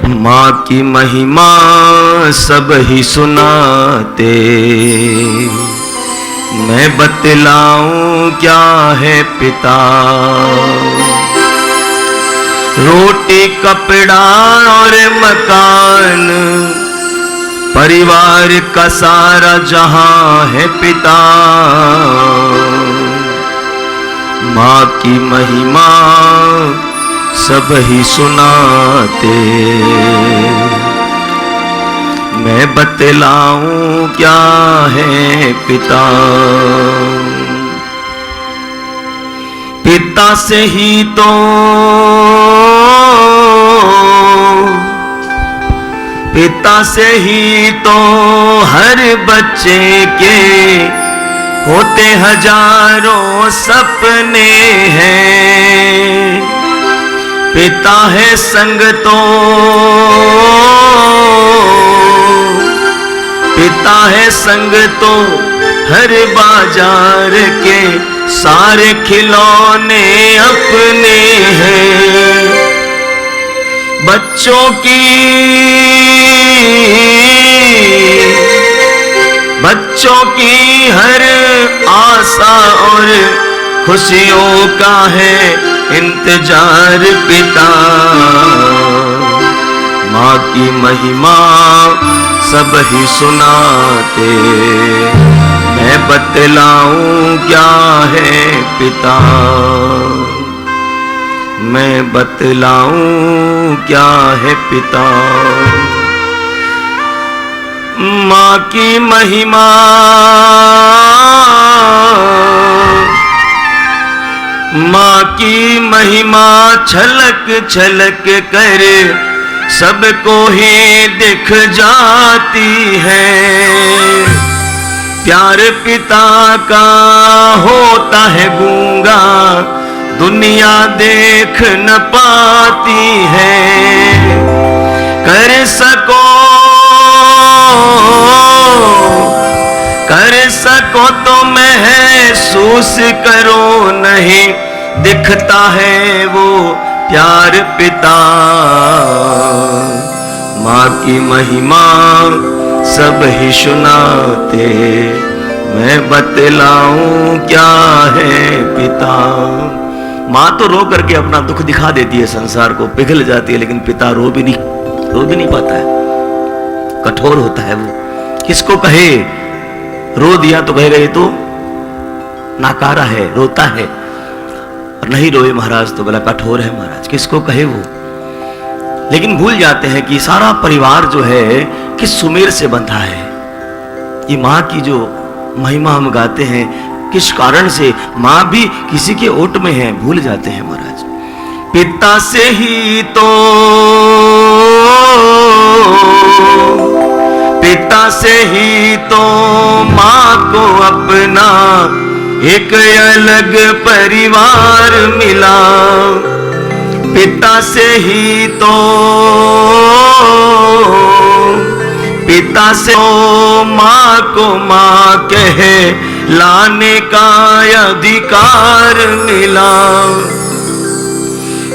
माँ की महिमा सब ही सुनाते, मैं बतलाऊं क्या है पिता। रोटी कपड़ा और मकान, परिवार का सारा जहां है पिता। माँ की महिमा सब ही सुनाते, मैं बतलाऊं क्या है पिता। पिता से ही तो हर बच्चे के होते हजारों सपने हैं। पिता है संग तो हर बाजार के सारे खिलौने अपने हैं। बच्चों की हर आशा और खुशियों का है इंतजार पिता। माँ की महिमा सब ही सुनाते, मैं बतलाऊं क्या है पिता। मैं बतलाऊं क्या है पिता। माँ की महिमा छलक छलक कर सबको ही दिख जाती है। प्यार पिता का होता है गूंगा, दुनिया देख न पाती है। कर सको तो महसूस करो, नहीं दिखता है वो प्यार पिता। माँ की महिमा सब ही सुनाते, मैं बतलाऊं क्या है पिता। माँ तो रो करके अपना दुख दिखा देती है, संसार को पिघल जाती है, लेकिन पिता रो भी नहीं पाता है। कठोर होता है वो। किसको कहे, रो दिया तो कहेगा ये तो नाकारा है, रोता है, और नहीं रोए महाराज तो बड़ा कठोर है महाराज। किसको कहे वो। लेकिन भूल जाते हैं कि सारा परिवार जो है किस सुमेर से बंधा है। ये माँ की जो महिमा हम गाते हैं, किस कारण से माँ भी किसी के ओट में है, भूल जाते हैं महाराज। पिता से ही तो माँ को अपना एक अलग परिवार मिला। पिता से माँ को माँ कहे लाने का अधिकार मिला।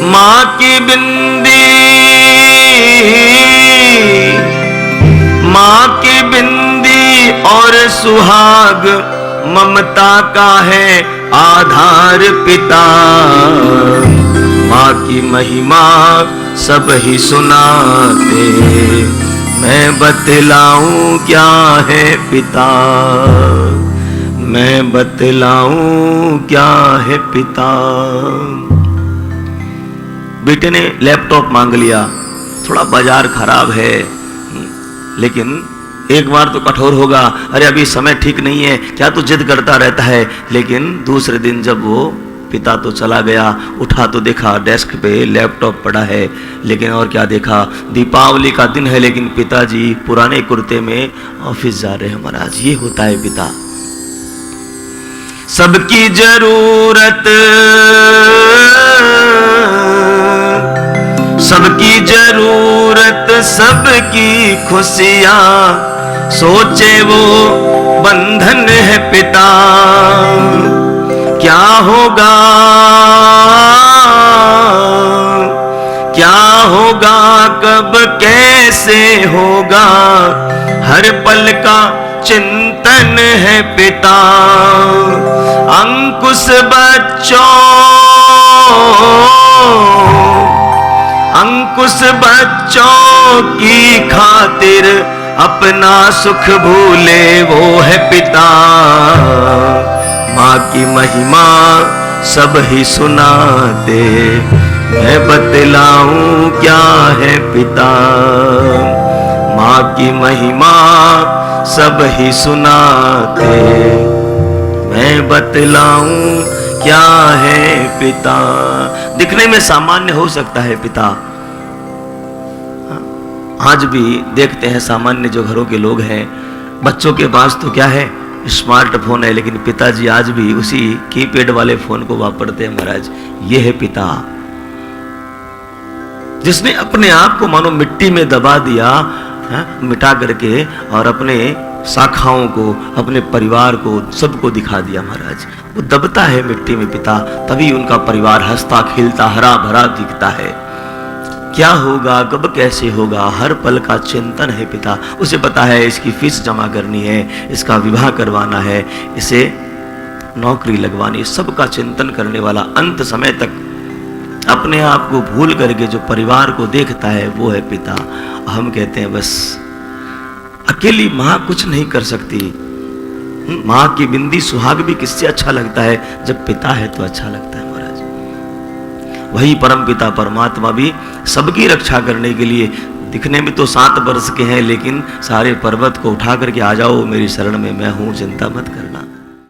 माँ की बिंदी और सुहाग ममता का है आधार पिता। माँ की महिमा सब ही सुनाते, मैं बतलाऊं क्या है पिता। मैं बतलाऊं क्या है पिता। बेटे ने लैपटॉप मांग लिया, थोड़ा बाजार खराब है, लेकिन एक बार तो कठोर होगा, अरे अभी समय ठीक नहीं है, क्या तो जिद करता रहता है। लेकिन दूसरे दिन जब वो पिता तो चला गया, उठा तो देखा डेस्क पे लैपटॉप पड़ा है, लेकिन और क्या देखा, दीपावली का दिन है, लेकिन पिताजी पुराने कुर्ते में ऑफिस जा रहे हैं महाराज। ये होता है पिता। सबकी जरूरत सबकी खुशियां सोचे वो बंधन है पिता। क्या क्या होगा कब कैसे होगा, हर पल का चिंतन है पिता। अंकुश बच्चों की खातिर अपना सुख भूले वो है पिता। माँ की महिमा सब ही सुनाते, मैं बतलाऊं क्या है पिता। माँ की महिमा सब ही सुनाते, मैं बतलाऊं क्या है पिता। दिखने में सामान्य हो सकता है पिता, आज भी देखते हैं सामान्य जो घरों के लोग हैं, बच्चों के पास तो क्या है, स्मार्टफोन है, लेकिन पिताजी आज भी उसी कीपैड वाले फोन को वापरते हैं। महाराज ये है पिता, जिसने अपने आप को मानो मिट्टी में दबा दिया, मिटा करके, और अपने शाखाओं को, अपने परिवार को, सबको दिखा दिया। महाराज वो दबता है मिट्टी में पिता, तभी उनका परिवार हंसता खिलता हरा भरा दिखता है। क्या होगा कब कैसे होगा, हर पल का चिंतन है पिता। उसे पता है इसकी फीस जमा करनी है, इसका विवाह करवाना है, इसे नौकरी लगवानी, सबका चिंतन करने वाला, अंत समय तक अपने आप को भूल करके जो परिवार को देखता है वो है पिता। हम कहते हैं बस अकेली माँ कुछ नहीं कर सकती। माँ की बिंदी सुहाग भी किससे अच्छा लगता है, जब पिता है तो अच्छा लगता है। महाराज वही परम पिता परमात्मा भी सबकी रक्षा करने के लिए, दिखने में तो 7 वर्ष के हैं, लेकिन सारे पर्वत को उठा करके आ जाओ मेरी शरण में, मैं हूं, चिंता मत करना।